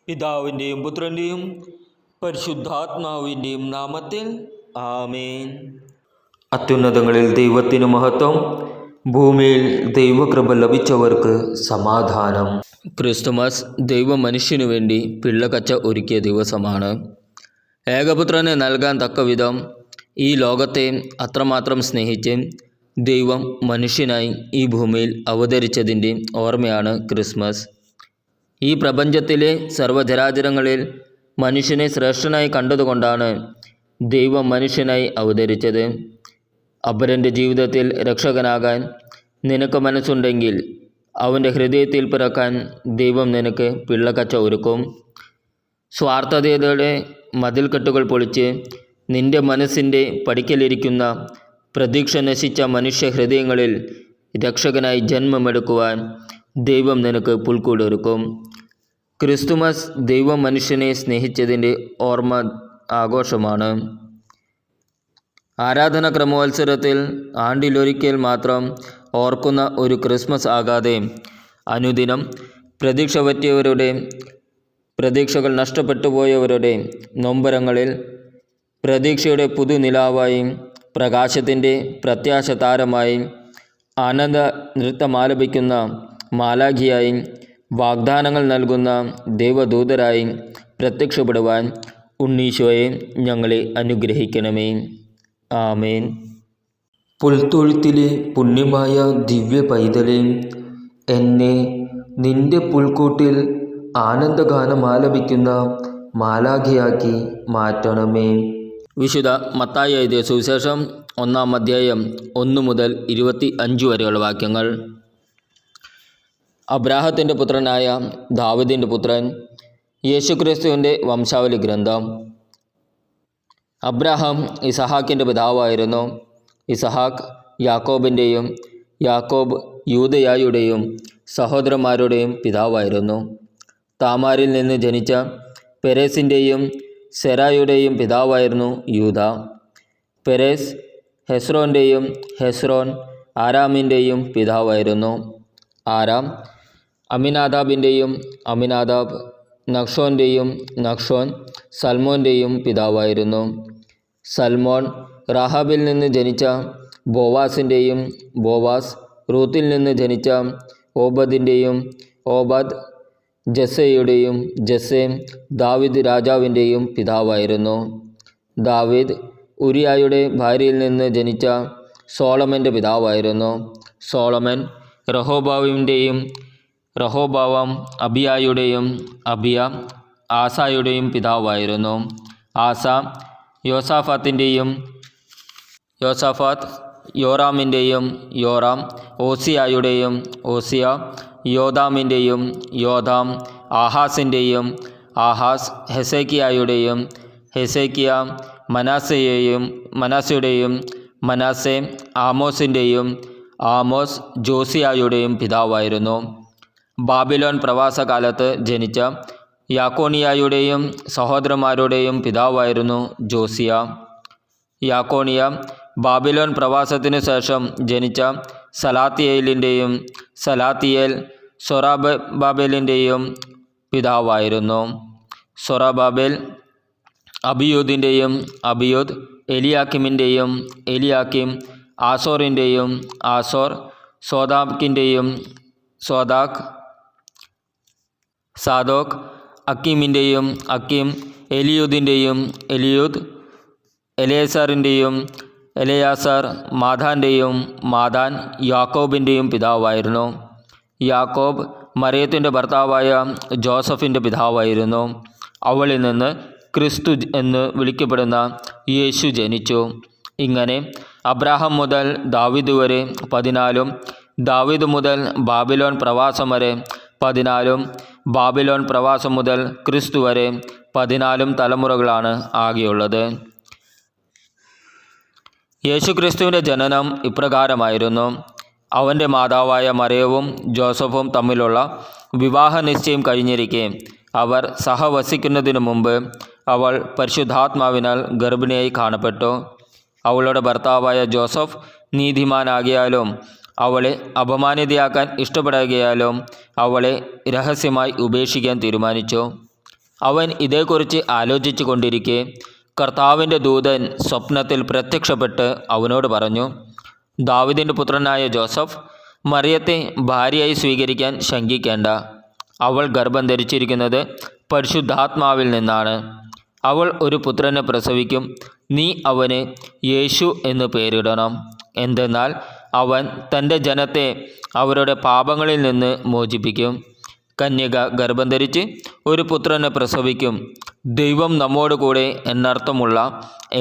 പിതാവിൻ്റെയും പുത്രൻ്റെയും പരിശുദ്ധാത്മാവിൻ്റെയും നാമത്തിൽ ആമേൻ. അത്യുന്നതങ്ങളിൽ ദൈവത്തിനു മഹത്വം, ഭൂമിയിൽ ദൈവകൃപ ലഭിച്ചവർക്ക് സമാധാനം. ക്രിസ്തുമസ് ദൈവ മനുഷ്യനു വേണ്ടി പിള്ളക്കച്ച ഒരുക്കിയ ദിവസമാണ്. ഏകപുത്രനെ നൽകാൻ തക്കവിധം ഈ ലോകത്തെ അത്രമാത്രം സ്നേഹിച്ച് ദൈവം മനുഷ്യനായി ഈ ഭൂമിയിൽ അവതരിച്ചതിൻ്റെ ഓർമ്മയാണ് ക്രിസ്മസ്. ഈ പ്രപഞ്ചത്തിലെ സർവ്വചരാചരങ്ങളിൽ മനുഷ്യനെ ശ്രേഷ്ഠനായി കണ്ടതുകൊണ്ടാണ് ദൈവം മനുഷ്യനായി അവതരിച്ചത്. അപരൻ്റെ ജീവിതത്തിൽ രക്ഷകനാകാൻ നിനക്ക് മനസ്സുണ്ടെങ്കിൽ അവൻ്റെ ഹൃദയത്തിൽ പിറക്കാൻ ദൈവം നിനക്ക് പിള്ളക്കച്ച ഒരുക്കും. സ്വാർത്ഥതയുടെ മതിൽക്കെട്ടുകൾ പൊളിച്ച് നിന്റെ മനസ്സിൻ്റെ പടിക്കലിരിക്കുന്ന പ്രതീക്ഷ നശിച്ച മനുഷ്യ ഹൃദയങ്ങളിൽ രക്ഷകനായി ജന്മമെടുക്കുവാൻ ദൈവം നിനക്ക് പുൽക്കൂടൊരുക്കും. ക്രിസ്തുമസ് ദൈവം മനുഷ്യനെ സ്നേഹിച്ചതിൻ്റെ ഓർമ്മ ആഘോഷമാണ്. ആരാധന ക്രമവത്സരത്തിൽ ആണ്ടിലൊരിക്കൽ മാത്രം ഓർക്കുന്ന ഒരു ക്രിസ്മസ് ആകാതെ അനുദിനം പ്രതീക്ഷ പറ്റിയവരുടെ, പ്രതീക്ഷകൾ നഷ്ടപ്പെട്ടു പോയവരുടെ നൊമ്പരങ്ങളിൽ പ്രതീക്ഷയുടെ പുതുനിലാവായി, പ്രകാശത്തിൻ്റെ പ്രത്യാശ താരമായി, ആനന്ദ നൃത്തമാലപിക്കുന്ന മാലാഖിയായി, വാഗ്ദാനങ്ങൾ നൽകുന്ന ദൈവദൂതരായി പ്രത്യക്ഷപ്പെടുവാൻ ഉണ്ണീശോയെ ഞങ്ങളെ അനുഗ്രഹിക്കണമേ. ആമേൻ. പുൽത്തൊഴുത്തിലെ പുണ്യമായ ദിവ്യ പൈതലേ, എന്നെ നിന്റെ പുൽക്കൂട്ടിൽ ആനന്ദഗാനമാലപിക്കുന്ന മാലാഖിയാക്കി മാറ്റണമേ. വിശുദ്ധ മത്തായി എഴുതിയ സുവിശേഷം 1-ാം അധ്യായം 1 മുതൽ 25 വരെയുള്ള വാക്യങ്ങൾ. അബ്രാഹത്തിൻ്റെ പുത്രനായ ദാവീദിൻ്റെ പുത്രൻ യേശുക്രിസ്തുവിൻ്റെ വംശാവലി ഗ്രന്ഥം. അബ്രാഹാം ഇസഹാക്കിൻ്റെ പിതാവായിരുന്നു. ഇസഹാക്ക് യാക്കോബിൻ്റെയും, യാക്കോബ് യൂദയായുടെയും സഹോദരന്മാരുടെയും പിതാവായിരുന്നു. താമാരിൽ നിന്ന് ജനിച്ച പെരേസിൻ്റെയും സെരായുടെയും പിതാവായിരുന്നു യൂദ. പെരേസ് ഹെസ്രോൻ്റെയും, ഹെസ്രോൻ ആരാമിൻ്റെയും പിതാവായിരുന്നു. ആരാം അമിനാദാബിൻ്റെയും, അമിനാദാബ് നക്ഷോൻ്റെയും, നക്ഷോൻ സൽമോൻ്റെയും പിതാവായിരുന്നു. സൽമോൻ റാഹാബിൽ നിന്ന് ജനിച്ച ബോവാസിൻ്റെയും, ബോവാസ് റൂത്തിൽ നിന്ന് ജനിച്ച ഓബദിൻ്റെയും, ഓബദ് ജസ്സയുടെയും, ജസ്സെ ദാവീദ് രാജാവിൻ്റെയും പിതാവായിരുന്നു. ദാവീദ് ഉരിയായുടെ ഭാര്യയിൽ നിന്ന് ജനിച്ച സോളമൻ്റെ പിതാവായിരുന്നു. സോളമൻ റഹോബാവിൻ്റെയും, റഹോബാവാം അബിയായുടെയും, അബിയ ആസായുടെയും പിതാവായിരുന്നു. ആസ യോസാഫാത്തിൻ്റെയും, യോസാഫാത്ത് യോറാമിൻ്റെയും, യോറാം ഓസിയായുടെയും, ഓസിയ യോദാമിൻ്റെയും, യോദാം ആഹാസിൻ്റെയും, ആഹാസ് ഹെസേക്കിയായുടെയും, ഹെസേക്കിയ മനാസയുടെയും, മനാസെ ആമോസിൻ്റെയും, ആമോസ് ജോസിയായുടെയും പിതാവായിരുന്നു. ബാബിലോൺ പ്രവാസകാലത്ത് ജനിച്ച യാക്കോണിയായുടെയും സഹോദരന്മാരുടെയും പിതാവായിരുന്നു ജോസിയ. യാക്കോണിയ ബാബിലോൺ പ്രവാസത്തിനു ശേഷം ജനിച്ച സലാത്തിയേലിൻ്റെയും, സലാത്തിയേൽ സൊറാബാബേലിൻ്റെയും പിതാവായിരുന്നു. സൊറാബാബേൽ അബിയൂദിൻ്റെയും, അബിയൂദ് എലിയാക്കിമിൻ്റെയും, എലിയാക്കിം ആസോറിൻ്റെയും, ആസോർ സോദാക്കിൻ്റെയും, സോദാക്ക് സാദോക്ക് അക്കീമിൻ്റെയും, അക്കീം എലിയൂദിൻ്റെയും, എലിയൂദ് എലയാസാറിൻ്റെയും, എലയാസാർ മാതാൻ്റെയും, മാതാൻ യാക്കോബിൻ്റെയും പിതാവായിരുന്നു. യാക്കോബ് മറിയത്തിൻ്റെ ഭർത്താവായ ജോസഫിൻ്റെ പിതാവായിരുന്നു. അവളിൽ നിന്ന് ക്രിസ്തു എന്ന് വിളിക്കപ്പെടുന്ന യേശു ജനിച്ചു. ഇങ്ങനെ അബ്രാഹാം മുതൽ ദാവീദ് വരെ 14, ദാവീദ് മുതൽ ബാബിലോൺ പ്രവാസം വരെ 14, ബാബിലോൺ പ്രവാസം മുതൽ ക്രിസ്തു വരെ 14 തലമുറകളാണ് ആകെയുള്ളത്. യേശുക്രിസ്തുവിൻ്റെ ജനനം ഇപ്രകാരമായിരുന്നു. അവൻ്റെ മാതാവായ മറിയവും ജോസഫും തമ്മിലുള്ള വിവാഹ നിശ്ചയം കഴിഞ്ഞിരിക്കെ അവർ സഹവസിക്കുന്നതിനു മുമ്പ് അവൾ പരിശുദ്ധാത്മാവിനാൽ ഗർഭിണിയായി കാണപ്പെട്ടു. അവളുടെ ഭർത്താവായ ജോസഫ് നീതിമാനാകിയാലും അവളെ അപമാനിതയാക്കാൻ ഇഷ്ടപ്പെടാകിയാലും അവളെ രഹസ്യമായി ഉപേക്ഷിക്കാൻ തീരുമാനിച്ചു. അവൻ ഇതേക്കുറിച്ച് ആലോചിച്ചു കൊണ്ടിരിക്കെ കർത്താവിൻ്റെ ദൂതൻ സ്വപ്നത്തിൽ പ്രത്യക്ഷപ്പെട്ട് അവനോട് പറഞ്ഞു, ദാവീദിൻ്റെ പുത്രനായ ജോസഫ്, മറിയത്തെ ഭാര്യയായി സ്വീകരിക്കാൻ ശങ്കിക്കേണ്ട. അവൾ ഗർഭം ധരിച്ചിരിക്കുന്നത് പരിശുദ്ധാത്മാവിൽ നിന്നാണ്. അവൾ ഒരു പുത്രനെ പ്രസവിക്കും. നീ അവന് യേശു എന്ന് പേരിടണം. എന്തെന്നാൽ അവൻ തൻ്റെ ജനത്തെ അവരുടെ പാപങ്ങളിൽ നിന്ന് മോചിപ്പിക്കും. കന്യക ഗർഭം ധരിച്ച് ഒരു പുത്രനെ പ്രസവിക്കും. ദൈവം നമ്മോട് കൂടെ എന്നർത്ഥമുള്ള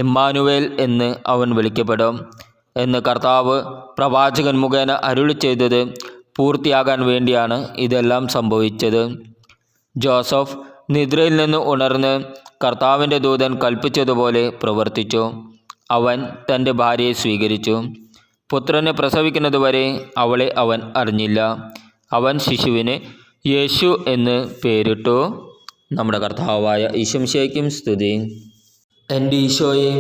എമ്മാനുവേൽ എന്ന് അവൻ വിളിക്കപ്പെടും എന്ന് കർത്താവ് പ്രവാചകൻ മുഖേന അരുളി ചെയ്തത് പൂർത്തിയാകാൻ വേണ്ടിയാണ് ഇതെല്ലാം സംഭവിച്ചത്. ജോസഫ് നിദ്രയിൽ നിന്ന് ഉണർന്ന് കർത്താവിൻ്റെ ദൂതൻ കൽപ്പിച്ചതുപോലെ പ്രവർത്തിച്ചു. അവൻ തൻ്റെ ഭാര്യയെ സ്വീകരിച്ചു. പുത്രനെ പ്രസവിക്കുന്നതുവരെ അവളെ അവൻ അറിഞ്ഞില്ല. അവൻ ശിശുവിന് യേശു എന്ന് പേരിട്ടു. നമ്മുടെ കർത്താവായ ഈശോമിശിഹായ്ക്കും സ്തുതി. എൻ്റെ ഈശോയെ,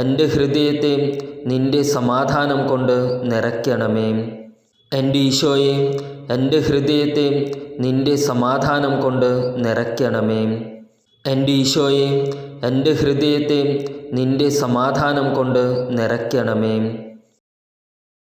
എൻ്റെ ഹൃദയത്തെ നിൻ്റെ സമാധാനം കൊണ്ട് നിറയ്ക്കണമേ. എൻ്റെ ഈശോയെ, എൻ്റെ ഹൃദയത്തെ നിൻ്റെ സമാധാനം കൊണ്ട് നിറയ്ക്കണമേ. എൻ്റെ ഈശോയെ, എൻ്റെ ഹൃദയത്തെ നിൻ്റെ സമാധാനം കൊണ്ട് നിറയ്ക്കണമേ.